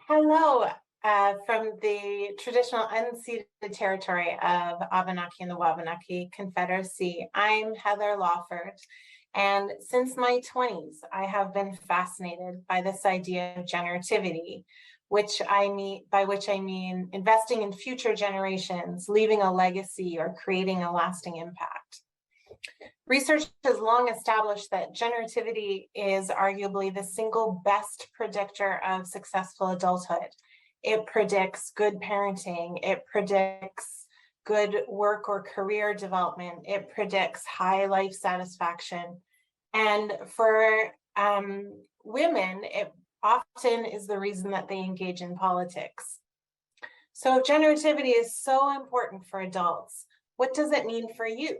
Hello, from the traditional unceded territory of Abenaki and the Wabanaki Confederacy. I'm Heather Lawford, and since my 20s, I have been fascinated by this idea of generativity, by which I mean investing in future generations, leaving a legacy, or creating a lasting impact. Research has long established that generativity is arguably the single best predictor of successful adulthood. It predicts good parenting, it predicts good work or career development, it predicts high life satisfaction. And for women, it often is the reason that they engage in politics. So if generativity is so important for adults, what does it mean for youth?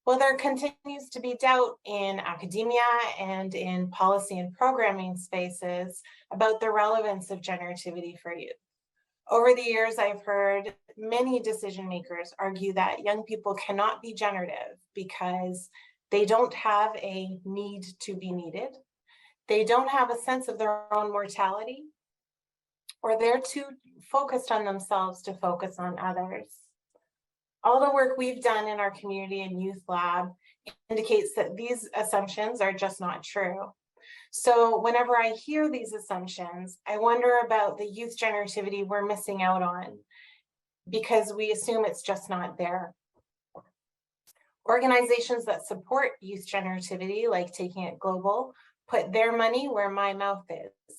Well, there continues to be doubt in academia and in policy and programming spaces about the relevance of generativity for youth. Over the years, I've heard many decision makers argue that young people cannot be generative because they don't have a need to be needed, they don't have a sense of their own mortality, or they're too focused on themselves to focus on others. All the work we've done in our community and youth lab indicates that these assumptions are just not true. So whenever I hear these assumptions, I wonder about the youth generativity we're missing out on because we assume it's just not there. Organizations that support youth generativity, like Taking It Global, put their money where my mouth is.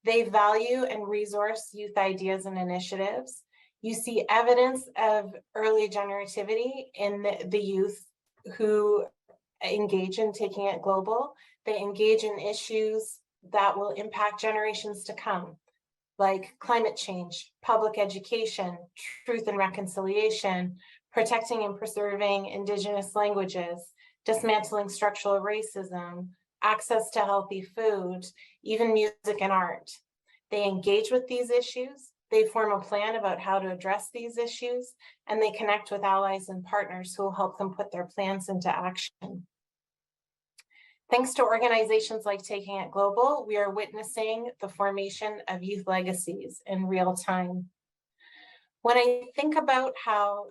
They value and resource youth ideas and initiatives. You see evidence of early generativity in the youth who engage in Taking It Global. They engage in issues that will impact generations to come, like climate change, public education, truth and reconciliation, protecting and preserving Indigenous languages, dismantling structural racism, access to healthy food, even music and art. They engage with these issues. They form a plan about how to address these issues, and they connect with allies and partners who will help them put their plans into action. Thanks to organizations like Taking It Global, we are witnessing the formation of youth legacies in real time. When I think about how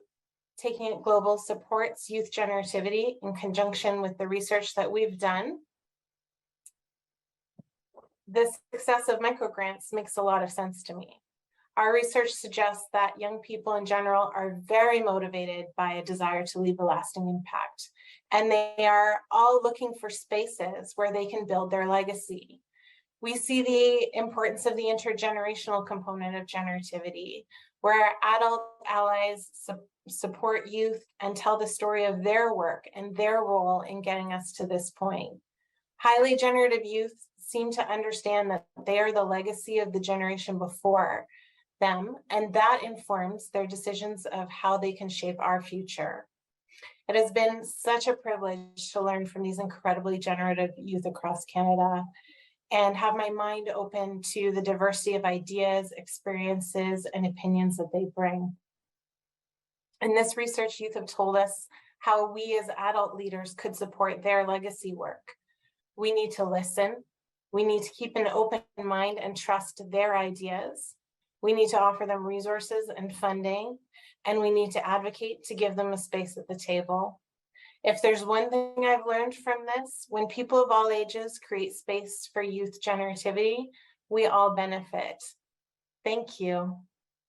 Taking It Global supports youth generativity in conjunction with the research that we've done, the success of microgrants makes a lot of sense to me. Our research suggests that young people in general are very motivated by a desire to leave a lasting impact, and they are all looking for spaces where they can build their legacy. We see the importance of the intergenerational component of generativity, where adult allies support youth and tell the story of their work and their role in getting us to this point. Highly generative youth seem to understand that they are the legacy of the generation before them, and that informs their decisions of how they can shape our future. It has been such a privilege to learn from these incredibly generative youth across Canada and have my mind open to the diversity of ideas, experiences, and opinions that they bring. In this research, youth have told us how we as adult leaders could support their legacy work. We need to listen. We need to keep an open mind and trust their ideas. We need to offer them resources and funding, and we need to advocate to give them a space at the table. If there's one thing I've learned from this, when people of all ages create space for youth generativity, we all benefit. Thank you.